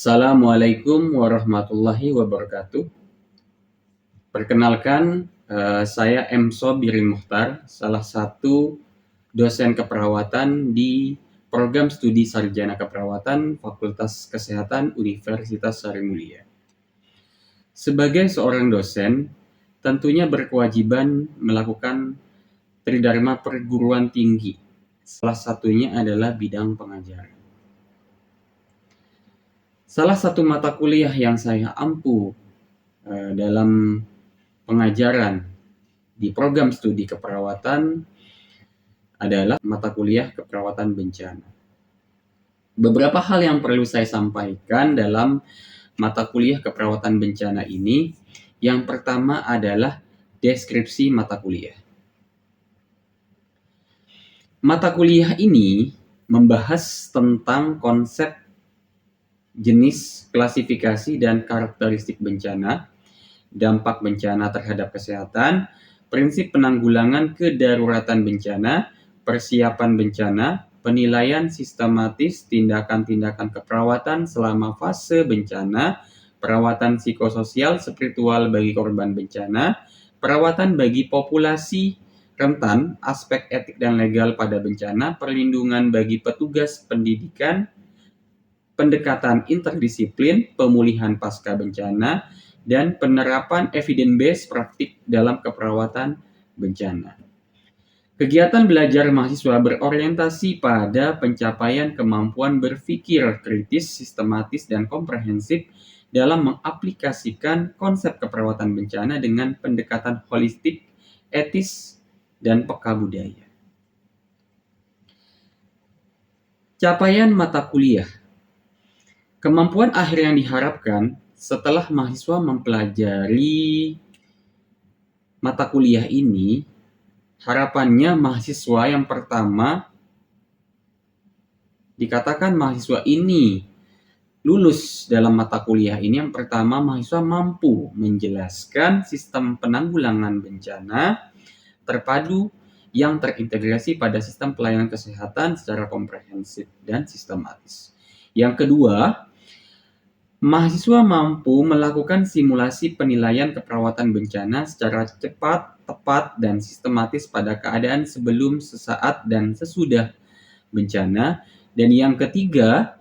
Assalamualaikum warahmatullahi wabarakatuh. Perkenalkan, saya M. Sobirin Muhtar, salah satu dosen keperawatan di Program Studi Sarjana Keperawatan Fakultas Kesehatan Universitas Sarimulia. Sebagai seorang dosen, tentunya berkewajiban melakukan tridharma perguruan tinggi. Salah satunya adalah bidang pengajaran. Salah satu mata kuliah yang saya ampu dalam pengajaran di program studi keperawatan adalah mata kuliah keperawatan bencana. Beberapa hal yang perlu saya sampaikan dalam mata kuliah keperawatan bencana ini. Yang pertama adalah deskripsi mata kuliah. Mata kuliah ini membahas tentang konsep, jenis, klasifikasi, dan karakteristik bencana, dampak bencana terhadap kesehatan, prinsip penanggulangan kedaruratan bencana, persiapan bencana, penilaian sistematis tindakan-tindakan keperawatan selama fase bencana, perawatan psikososial spiritual bagi korban bencana, perawatan bagi populasi rentan, aspek etik dan legal pada bencana, perlindungan bagi petugas pendidikan, pendekatan interdisiplin, pemulihan pasca bencana, dan penerapan evidence-based praktik dalam keperawatan bencana. Kegiatan belajar mahasiswa berorientasi pada pencapaian kemampuan berpikir kritis, sistematis, dan komprehensif dalam mengaplikasikan konsep keperawatan bencana dengan pendekatan holistik, etis, dan peka budaya. Capaian mata kuliah. Kemampuan akhir yang diharapkan setelah mahasiswa mempelajari mata kuliah ini, harapannya mahasiswa yang pertama dikatakan mahasiswa ini lulus dalam mata kuliah ini. Yang pertama, mahasiswa mampu menjelaskan sistem penanggulangan bencana terpadu yang terintegrasi pada sistem pelayanan kesehatan secara komprehensif dan sistematis. Yang kedua, mahasiswa mampu melakukan simulasi penilaian keperawatan bencana secara cepat, tepat, dan sistematis pada keadaan sebelum, sesaat, dan sesudah bencana. Dan yang ketiga,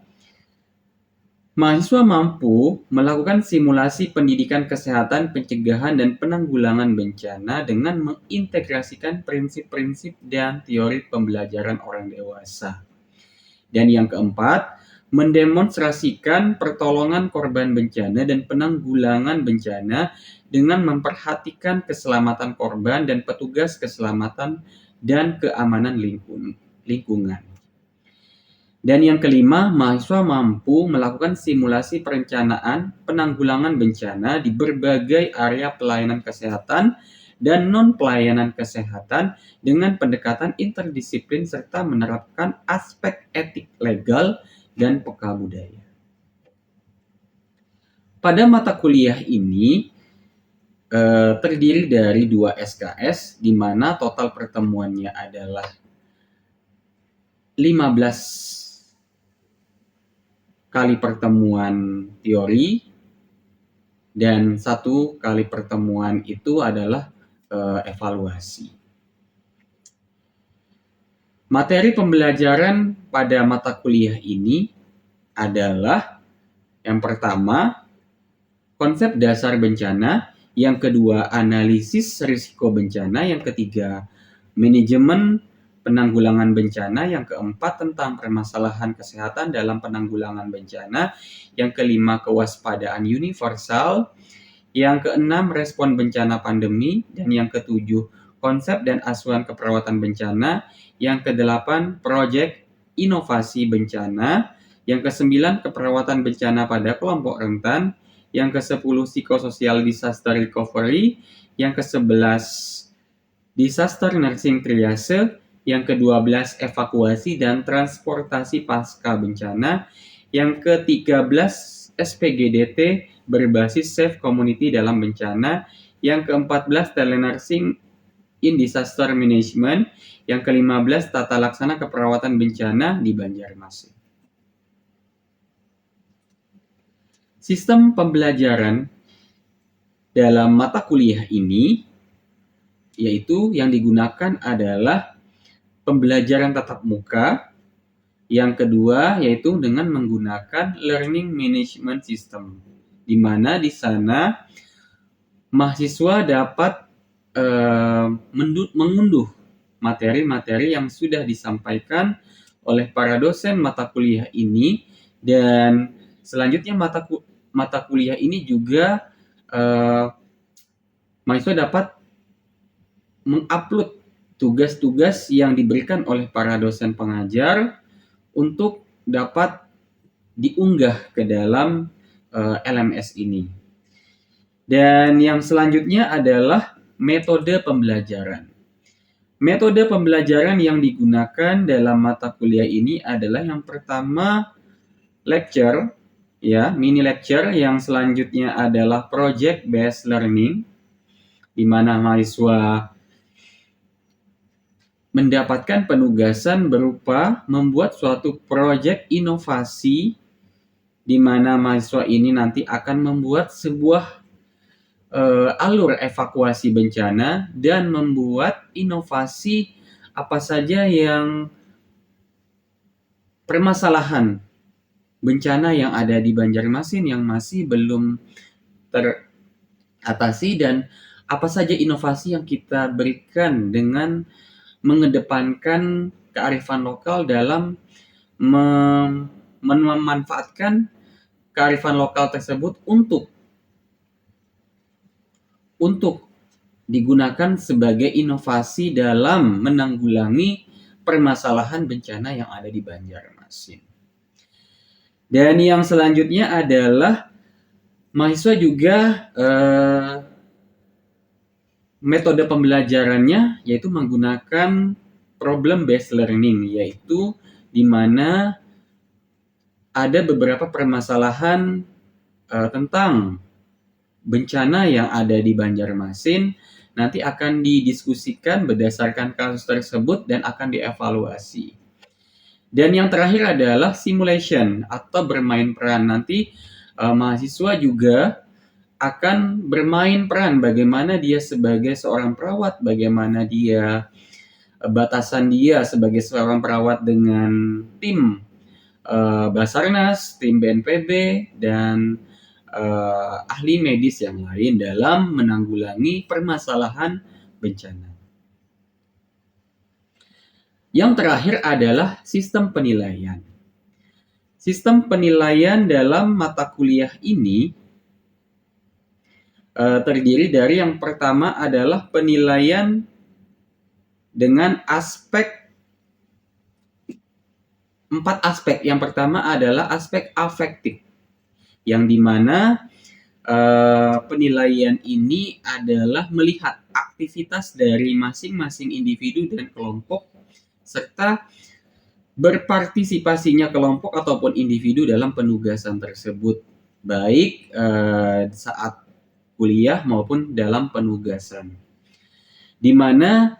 mahasiswa mampu melakukan simulasi pendidikan kesehatan, pencegahan, dan penanggulangan bencana dengan mengintegrasikan prinsip-prinsip dan teori pembelajaran orang dewasa. Dan yang keempat, mendemonstrasikan pertolongan korban bencana dan penanggulangan bencana dengan memperhatikan keselamatan korban dan petugas keselamatan dan keamanan lingkungan. Dan yang kelima, mahasiswa mampu melakukan simulasi perencanaan penanggulangan bencana di berbagai area pelayanan kesehatan dan non-pelayanan kesehatan dengan pendekatan interdisiplin serta menerapkan aspek etik legal dan peka budaya. Pada mata kuliah ini terdiri dari 2 SKS, di mana total pertemuannya adalah 15 kali pertemuan teori, dan 1 kali pertemuan itu adalah evaluasi. Materi pembelajaran pada mata kuliah ini adalah yang pertama, konsep dasar bencana, yang kedua, analisis risiko bencana, yang ketiga, manajemen penanggulangan bencana, yang keempat, tentang permasalahan kesehatan dalam penanggulangan bencana, yang kelima, kewaspadaan universal, yang keenam, respon bencana pandemi, dan yang ketujuh, konsep dan asuhan keperawatan bencana, yang kedelapan, proyek inovasi bencana, yang kesembilan, keperawatan bencana pada kelompok rentan, yang ke-10, psikososial disaster recovery, yang ke-11, disaster nursing triase, yang ke-12, evakuasi dan transportasi pasca bencana, yang ke-13, SPGDT berbasis safe community dalam bencana, yang ke-14, telenursing in disaster management, yang ke-15, tata laksana keperawatan bencana di Banjarmasin. Sistem pembelajaran dalam mata kuliah ini yaitu yang digunakan adalah pembelajaran tatap muka. Yang kedua yaitu dengan menggunakan learning management system, di mana di sana mahasiswa dapat mengunduh materi-materi yang sudah disampaikan oleh para dosen mata kuliah ini, dan selanjutnya mata kuliah ini juga mahasiswa dapat mengupload tugas-tugas yang diberikan oleh para dosen pengajar untuk dapat diunggah ke dalam LMS ini. Dan yang selanjutnya adalah metode pembelajaran. Metode pembelajaran yang digunakan dalam mata kuliah ini adalah yang pertama lecture, ya, mini lecture. Yang selanjutnya adalah project based learning, di mana mahasiswa mendapatkan penugasan berupa membuat suatu proyek inovasi, di mana mahasiswa ini nanti akan membuat sebuah alur evakuasi bencana dan membuat inovasi apa saja yang permasalahan bencana yang ada di Banjarmasin yang masih belum teratasi, dan apa saja inovasi yang kita berikan dengan mengedepankan kearifan lokal dalam memanfaatkan kearifan lokal tersebut untuk digunakan sebagai inovasi dalam menanggulangi permasalahan bencana yang ada di Banjarmasin. Dan yang selanjutnya adalah mahasiswa juga metode pembelajarannya yaitu menggunakan problem based learning, yaitu di mana ada beberapa permasalahan tentang bencana yang ada di Banjarmasin, nanti akan didiskusikan berdasarkan kasus tersebut dan akan dievaluasi. Dan yang terakhir adalah simulation atau bermain peran. Nanti mahasiswa juga akan bermain peran, bagaimana dia sebagai seorang perawat, bagaimana dia batasan dia sebagai seorang perawat dengan tim Basarnas, tim BNPB, dan ahli medis yang lain dalam menanggulangi permasalahan bencana. Yang terakhir adalah sistem penilaian. Sistem penilaian dalam mata kuliah ini terdiri dari yang pertama adalah penilaian dengan empat aspek. Yang pertama adalah aspek afektif, yang dimana penilaian ini adalah melihat aktivitas dari masing-masing individu dan kelompok, serta berpartisipasinya kelompok ataupun individu dalam penugasan tersebut, baik saat kuliah maupun dalam penugasan. Di mana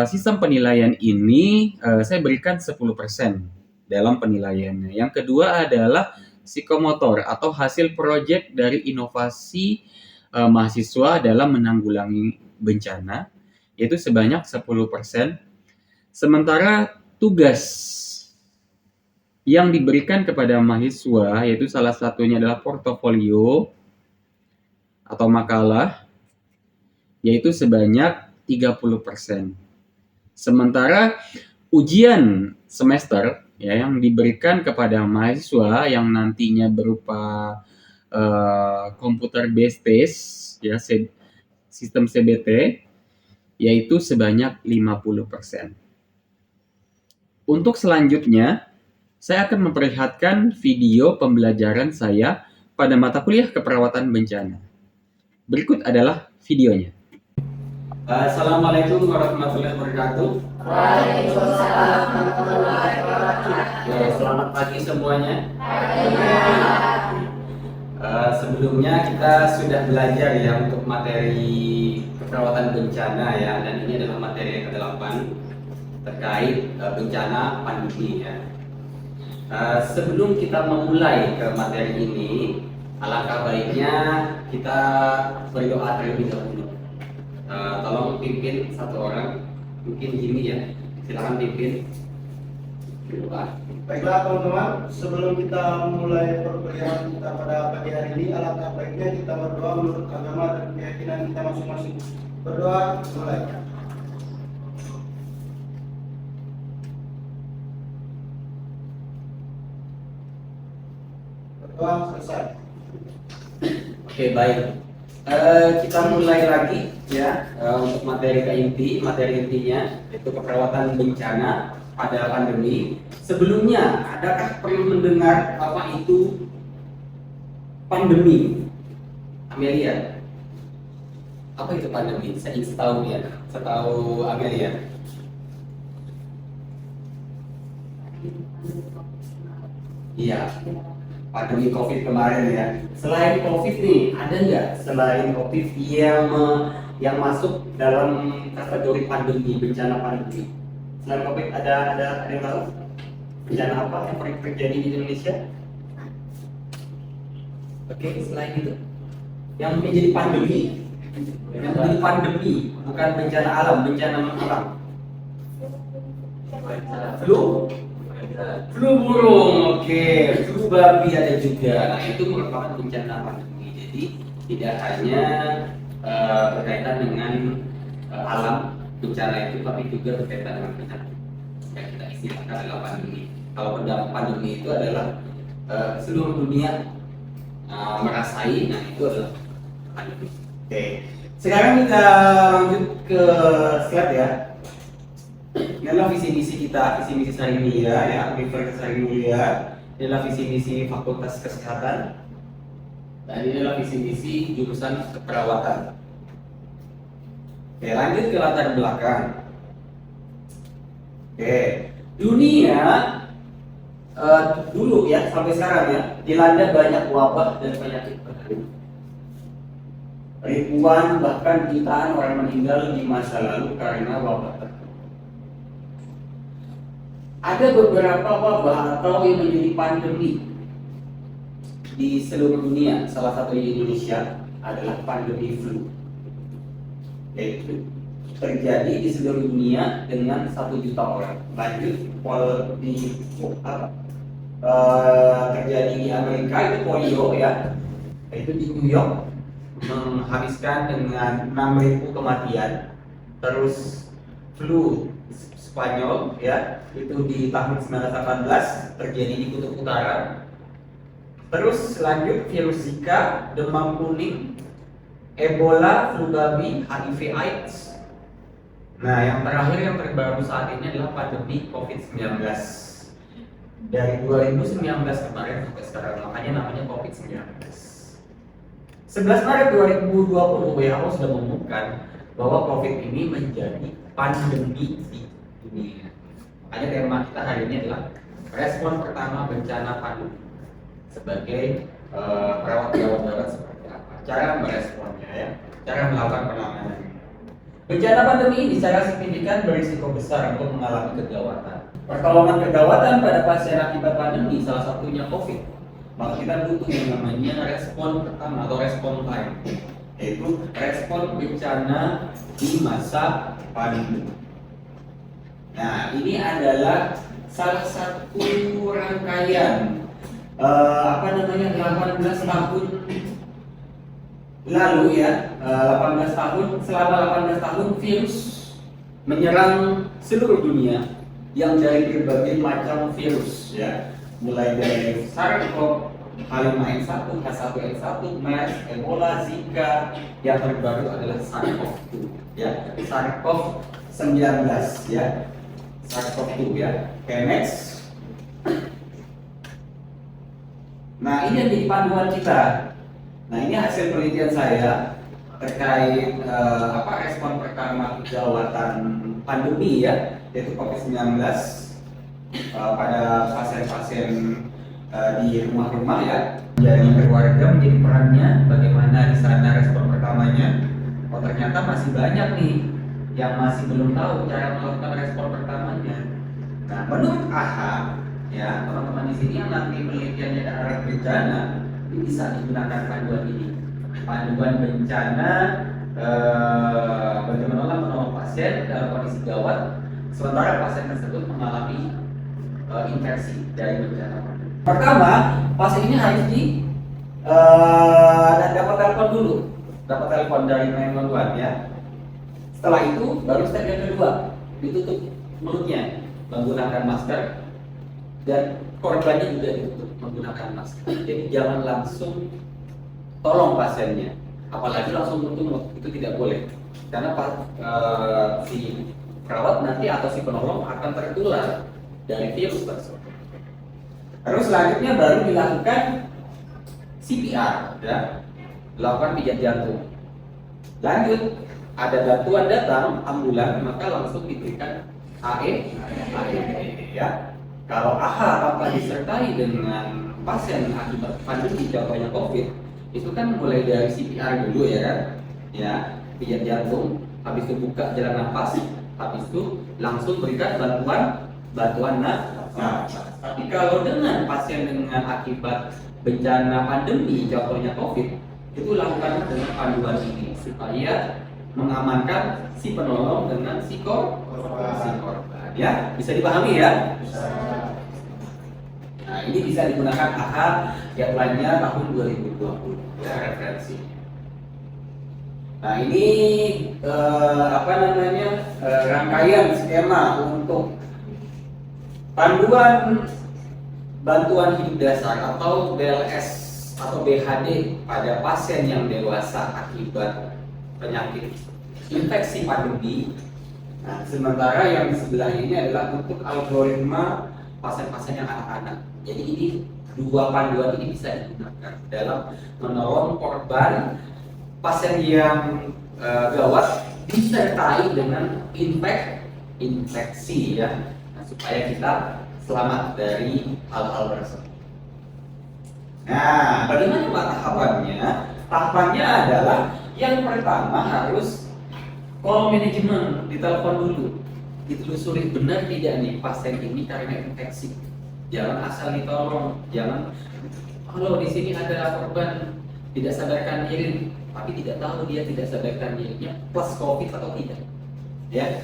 sistem penilaian ini saya berikan 10% dalam penilaiannya. Yang kedua adalah psikomotor atau hasil proyek dari inovasi mahasiswa dalam menanggulangi bencana, yaitu sebanyak 10%. Sementara tugas yang diberikan kepada mahasiswa yaitu salah satunya adalah portofolio atau makalah, yaitu sebanyak 30%. Sementara ujian semester yang diberikan kepada mahasiswa yang nantinya berupa computer based test, ya, sistem CBT, yaitu sebanyak 50%. Untuk selanjutnya, saya akan memperlihatkan video pembelajaran saya pada mata kuliah keperawatan bencana. Berikut adalah videonya. Assalamualaikum warahmatullahi wabarakatuh. Waalaikumsalam warahmatullahi wabarakatuh. Selamat pagi semuanya. Sebelumnya kita sudah belajar ya untuk materi keperawatan bencana ya, dan ini adalah materi yang ke-8 terkait bencana pandemi ya. Sebelum kita memulai ke materi ini, Alangkah baiknya kita berdoa terlebih dahulu. Tolong pimpin satu orang, mungkin gini ya, silakan pimpin berdoa. Baiklah teman-teman, sebelum kita mulai perkuliahan kita pada pagi hari ini, alangkah baiknya kita berdoa menurut agama dan keyakinan kita masing-masing. Berdoa, mulai. Berdoa, selesai. Oke, baik. Kita mulai lagi ya untuk materi intinya yaitu keperawatan bencana pada pandemi. Sebelumnya, adakah perlu mendengar apa itu pandemi? Amelia, apa itu pandemi? Saya ingin tahu ya, setahu Amelia. Iya, pandemi COVID kemarin ya. Selain COVID nih, ada nggak selain COVID yang masuk dalam kategori pandemi, bencana pandemi? Selain COVID ada yang tahu? Bencana apa yang pernah terjadi di Indonesia? Oke, selain itu, yang menjadi pandemi, bukan bencana alam, bencana alam. Flu burung, oke. Flu babi ada juga. Nah, itu merupakan bencana pandemi. Jadi tidak hanya berkaitan dengan alam bencana itu, tapi juga berkaitan dengan bencana yang kita istilahkan adalah pandemi. Kalau pandemi itu adalah seluruh dunia merasai, nah itu adalah pandemi. Oke. Sekarang kita lanjut ke slide ya. Ini adalah visi misi kita, visi misi Sarimulia ya, Universitas Sarimulia. Ini adalah visi misi Fakultas Kesehatan. Dan ini adalah visi misi jurusan keperawatan. Oke, lanjut ke latar belakang. Oke, dunia dulu ya sampai sekarang ya dilanda banyak wabah dan penyakit baru. Ribuan bahkan jutaan orang meninggal di masa lalu karena wabah tersebut. Ada beberapa wabah atau yang menjadi pandemi di seluruh dunia. Salah satu di Indonesia adalah pandemi flu. Yaitu terjadi di seluruh dunia dengan 1 juta orang. Lanjut terjadi di Amerika itu polio ya, itu di New York menghabiskan dengan 6.000 kematian. Terus flu Spanyol ya, itu di tahun 1918 terjadi di Kutub Utara. Terus lanjut virus Zika, demam kuning, Ebola, flu babi, HIV/AIDS. Nah, yang terakhir yang terbaru saat ini adalah pandemi COVID-19. Dari 2019 kemarin sampai sekarang, makanya namanya COVID-19. 11 Maret 2020 WHO sudah mengumumkan bahwa COVID ini menjadi pandemi di dunia. Makanya tema kita hari ini adalah respon pertama bencana pandemi. Sebagai perawat darurat seperti apa? Cara meresponnya ya, cara melakukan penanganan. Bencana pandemi ini secara signifikan berisiko besar untuk mengalami kegawatan. Pertolongan kegawatan pada pasien akibat pandemi salah satunya COVID. Maka kita butuh yang namanya respon pertama atau respon time, yaitu respon bencana di masa pandemi. Nah, ini adalah salah satu rangkaian 18 tahun lalu ya, 18 tahun, selama 18 tahun virus menyerang seluruh dunia yang dari berbagai macam virus ya, mulai dari SARS-CoV, H5N1, H1N1, MERS, Ebola, Zika, yang terbaru adalah SARS-CoV-2 ya, SARS-CoV-19 ya, SARS-CoV-2 ya. Oke, next. Nah, ini yang jadi panduan kita. Nah, ini hasil penelitian saya terkait respon pertama kegawatan pandemi ya, yaitu COVID-19 pada pasien-pasien di rumah-rumah ya. Jadi keluarga menjadi perannya bagaimana di sana respon pertamanya. Oh, ternyata masih banyak nih yang masih belum tahu cara melakukan respon pertamanya. Nah, menurut AHA ya, teman-teman di sini yang nanti penelitiannya ke arah bencana, bisa digunakan panduan ini. Panduan bencana bagaimana menolong pasien dalam kondisi gawat sementara pasien tersebut mengalami infeksi dari bencana. Pertama, pasien ini harus dapat telepon dulu, dapat telepon dari 911 ya. Setelah itu baru step yang kedua, ditutup mulutnya menggunakan masker dan korbannya juga ditutup menggunakan masker. Jadi jangan langsung tolong pasiennya, apalagi langsung tutup, itu tidak boleh karena si perawat nanti atau si penolong akan tertular dari virus tersebut. Terus selanjutnya baru dilakukan CPR, ya, dilakukan pijat jantung. Lanjut, ada bantuan datang ambulan, maka langsung diberikan AED, ya. Kalau AHA tanpa disertai dengan pasien akibat pandemi contohnya COVID, itu kan mulai dari CPR dulu ya kan, ya, pijat jantung, habis itu buka jalan nafas, habis itu langsung berikan bantuan nafas. Tapi kalau dengan pasien dengan akibat bencana pandemi contohnya COVID, itu lakukan dengan panduan ini supaya mengamankan si penolong dengan si korban. Ya, bisa dipahami ya? Bisa. Nah, ini bisa digunakan AHA yang lainnya tahun 2020 ya, referensi. Nah, ini rangkaian skema untuk panduan bantuan hidup dasar atau BLS atau BHD pada pasien yang dewasa akibat penyakit infeksi pandemi. Nah, sementara yang di sebelah ini adalah untuk algoritma pasien-pasien yang anak-anak. Jadi ini dua panduan ini bisa digunakan dalam menolong korban pasien yang gawat disertai dengan infeksi ya, supaya kita selamat dari hal-hal tersebut. Nah, bagaimana Pak tahapannya? Tahapannya adalah yang pertama harus call manajemen, ditelepon dulu, ditelusuri benar tidak nih pasien ini karena infeksi. Jangan asal ditolong, jangan kalau di sini ada korban tidak sadarkan diri, tapi tidak tahu dia tidak sadarkan dirinya plus COVID atau tidak. Ya.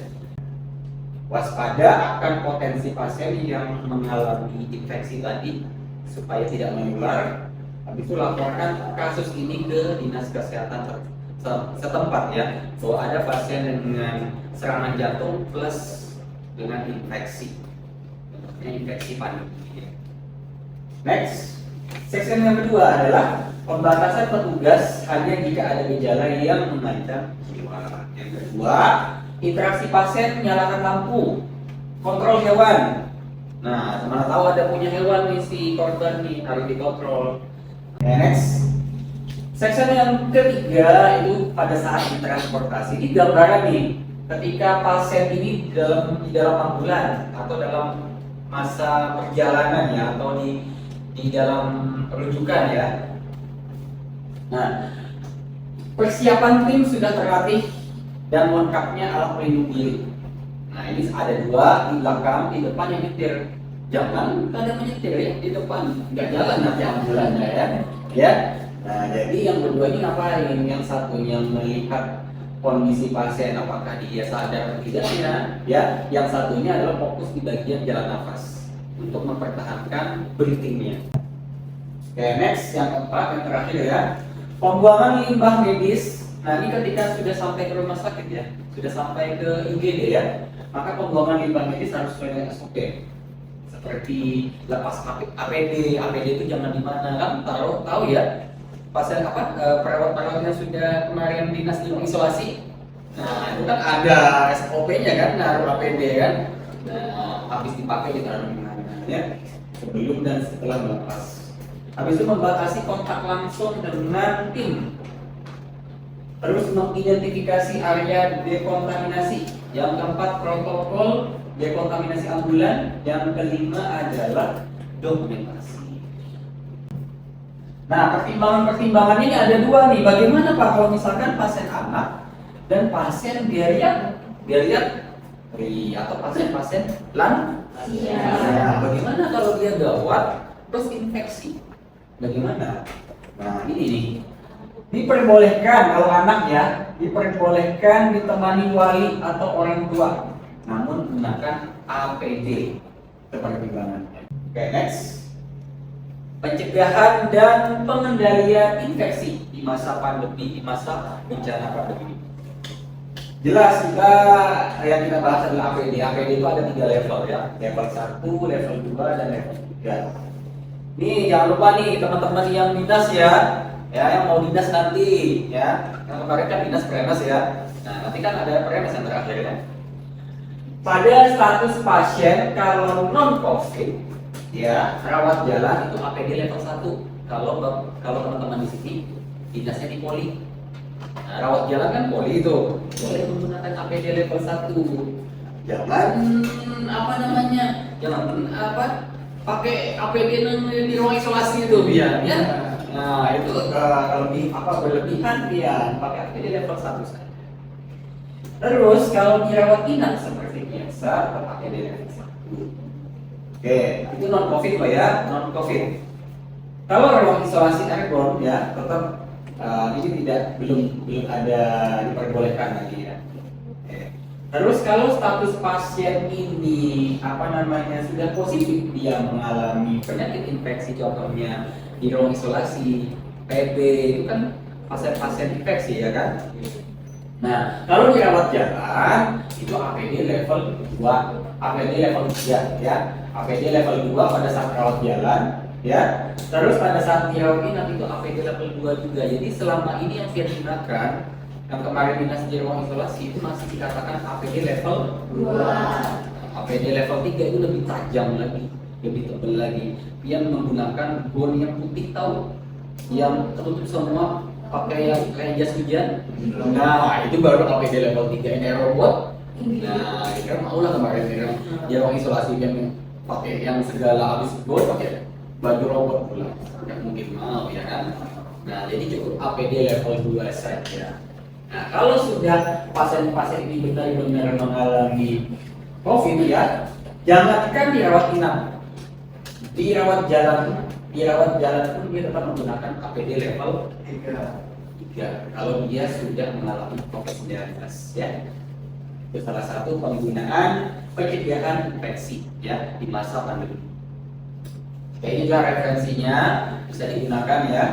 Waspada akan potensi pasien yang mengalami infeksi tadi supaya tidak menular. Habis itu laporkan kasus ini ke dinas kesehatan setempat ya, bahwa ada pasien dengan serangan jantung plus dengan infeksi pandemi. Next, section yang kedua adalah pembatasan petugas hanya jika ada gejala yang mengancam jiwa. Yang kedua, interaksi pasien, nyalakan lampu, kontrol hewan. Nah, mana tahu ada punya hewan nih si korban nih, harus dikontrol. Next, section yang ketiga itu pada saat ditransportasi. Ini gambaran nih, ketika pasien ini di dalam ambulan atau dalam masa perjalanan ya, atau di dalam rujukan ya. Nah, persiapan tim sudah terlatih dan lengkapnya alat pelindung diri. Nah, ini ada dua di belakang, di depan yang nyetir. Jangan ada menyetir ya di depan, nggak jalan nanti ambulannya ya. Ya. Nah, jadi yang berdua ini ngapain? Yang satunya melihat kondisi pasien apakah dia sadar atau tidaknya, ya. Yang satunya adalah fokus di bagian jalan nafas untuk mempertahankan breathingnya. Oke, next yang keempat, yang terakhir ya, pembuangan limbah medis. Nah, ini ketika sudah sampai ke rumah sakit ya, sudah sampai ke IGD ya, maka pembuangan limbah medis harus sesuai dengan SOP. Seperti lepas APD itu jangan di mana kan, tahu ya. Pasien perawat-perawat yang sudah kemarin dinas isolasi. Nah, itu kan ada SOP-nya kan, naruh APD kan. Nah, habis dipakai ditaruh di mana ya, sebelum dan setelah melepas. Habis itu membatasi kontak langsung dengan tim. Terus mengidentifikasi area dekontaminasi. Yang keempat, protokol dekontaminasi ambulan. Yang kelima adalah dokumentasi. Nah, pertimbangan ini ada dua nih. Bagaimana Pak kalau misalkan pasien anak dan pasien geriatri atau pasien lansia? Nah, bagaimana kalau dia gawat terus infeksi? Bagaimana? Nah, ini nih. Diperbolehkan kalau anak ya, diperbolehkan ditemani wali atau orang tua, namun gunakan APD. Itu pertimbangannya. Oke, next. Pencegahan dan pengendalian infeksi di masa pandemi, di masa bencana pandemi. Jelas yang kita bahas adalah APD. APD itu ada 3 level ya. Level 1, level 2, dan level 3. Nih, jangan lupa nih teman-teman yang dinas ya, yang mau dinas nanti ya. Yang kemarin kan dinas prenas ya. Nah, nanti kan ada prenas yang terakhir ya. Pada status pasien kalau non COVID ya, rawat jalan itu APD level 1. Kalau teman-teman di sini dinasnya di poli. Nah, rawat jalan kan poli itu. Boleh menggunakan APD level 1. Jangan pakai APD di ruang isolasi itu biar ya. Nah, itu berlebihan dia pakai APD level 1 saja. Terus kalau dirawat inap seperti biasa tetap APD level 1. Oke, itu non COVID Pak ya, non COVID. Kalau ruang isolasi airborne ya tetap ini belum ada diperbolehkan lagi ya. Terus kalau status pasien ini sudah positif, dia mengalami penyakit infeksi, contohnya di ruang isolasi, PB itu kan pasien-pasien infeksi ya kan. Nah, kalau dirawat jalan itu APD level 2, APD level 3 ya. APD level 2 pada saat rawat jalan ya. Terus pada saat dirawat inap itu APD level 2 juga. Jadi selama ini yang saya gunakan yang kemarin dinas di ruang isolasi itu masih dikatakan APD level 2. APD level 3 itu lebih tajam lagi, lebih tebal lagi. Dia menggunakan bone yang putih tahu, yang tertutup semua, pakai yang kayak jas hujan. Nah, itu baru APD level 3 ini robot. Nah, itu kan mau lah kemarin di ruang isolasi yang pakai yang segala habis bone pakai baju robot pula. Nggak mungkin mau ya kan. Nah, jadi cukup APD level 2 saja. Nah, kalau sudah pasien-pasien ini benar-benar mengalami COVID ya, jangankan dirawat inap, dirawat jalan pun dia tetap menggunakan APD level 3 kalau dia sudah mengalami COVID-19 ya. Itu salah satu penggunaan pencegahan infeksi ya di masa pandemi. Ini juga referensinya bisa digunakan ya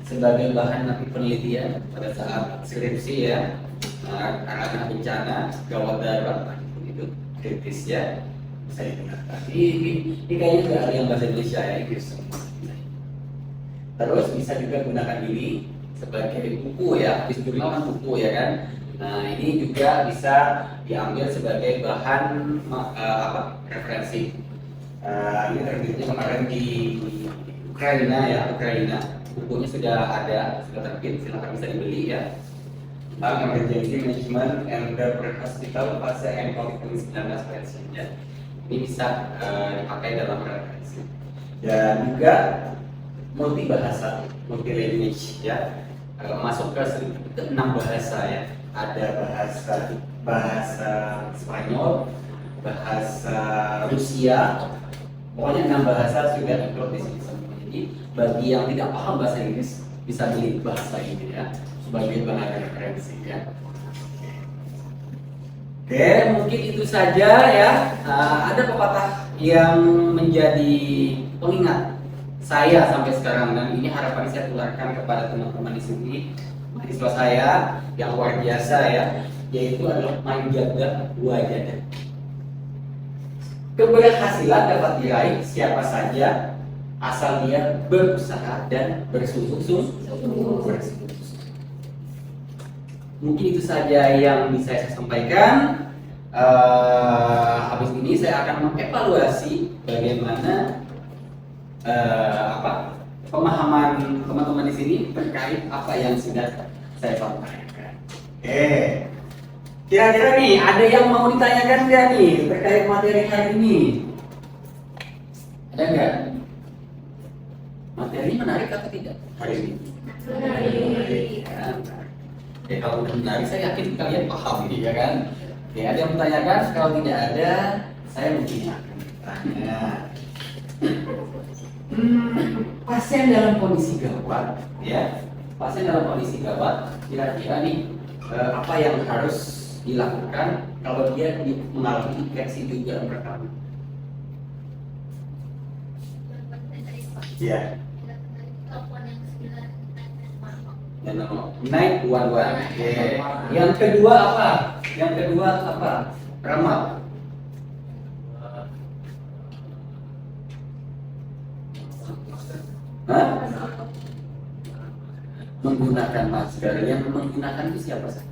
sebagai bahan nanti penelitian pada saat skripsi ya. Nah, karena bencana gawat darurat itu kritis ya, bisa digunakan. Ini kayaknya nggak ada yang bahasa Indonesia ya, Inggris. Terus bisa juga gunakan ini sebagai buku ya, habis jurnal kan buku ya kan. Nah, ini juga bisa diambil sebagai bahan referensi. Ini terbitnya kemarin di Ukraina. Bukunya sudah terbit, silakan bisa dibeli ya. Emergency Management and the Hospital Fase and COVID-19 Prevention ya. Ini bisa dipakai dalam referensi. Dan juga multi bahasa, multi language ya. Masuk ke 6 bahasa ya. Ada bahasa Spanyol, bahasa Rusia, pokoknya 6 bahasa sudah include di sini. Jadi bagi yang tidak paham bahasa Inggris bisa beli bahasa ini ya sebagai bahan referensi ya. Oke, mungkin itu saja ya. Ada pepatah yang menjadi pengingat saya sampai sekarang dan ini harapan saya tularkan kepada teman-teman di sini, mahasiswa saya yang luar biasa ya, yaitu adalah main jaga dua jaga. Keberhasilan dapat diraih siapa saja asal dia berusaha dan bersungguh-sungguh. Mungkin itu saja yang bisa saya sampaikan. Habis ini saya akan mengevaluasi bagaimana pemahaman teman-teman di sini terkait apa yang sudah saya sampaikan. Kira-kira nih ada yang mau ditanyakan nggak nih terkait materi hari ini? Ada nggak? Materi menarik atau tidak hari ini? Menarik. Kalau udah menarik, saya yakin kalian paham ya kan? Ada yang menanyakan? Kalau tidak ada, saya mungkin akan bertanya. Pas pasien dalam kondisi gawat, ya, pasien dalam kondisi gawat, kira-kira nih apa yang harus dilakukan kalau dia mengalami infeksi dugaan pertama? Ya. Naik 111. Oke. Yang kedua apa? Yang kedua apa? Ramal. Hah? Menggunakan masker. Yang menggunakan itu siapa sih?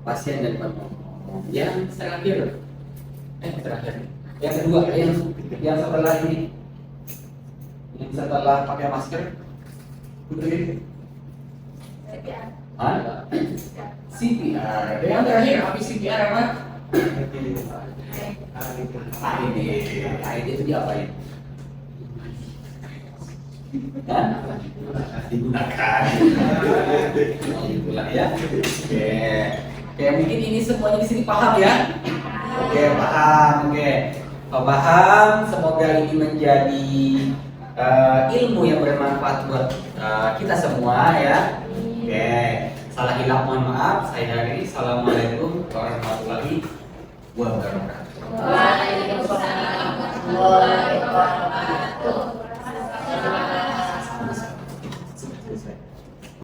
Pasien dan penolong. Yang terakhir. Terakhir. Yang kedua, yang setelah ini. Yang setelah pakai masker. Putri. Hah? CPR. Yang terakhir habis CPR apa? AED itu diapain? Hah? Digunakan. Itulah ya. Oke. Oke, mungkin ini semuanya di sini paham ya? Oke, paham. Oke. Kalau paham, semoga ini menjadi ilmu yang bermanfaat buat kita semua ya. Oke. Salah hilang mohon maaf. Saya Hari. Assalamualaikum warahmatullahi wabarakatuh. Waalaikumsalam.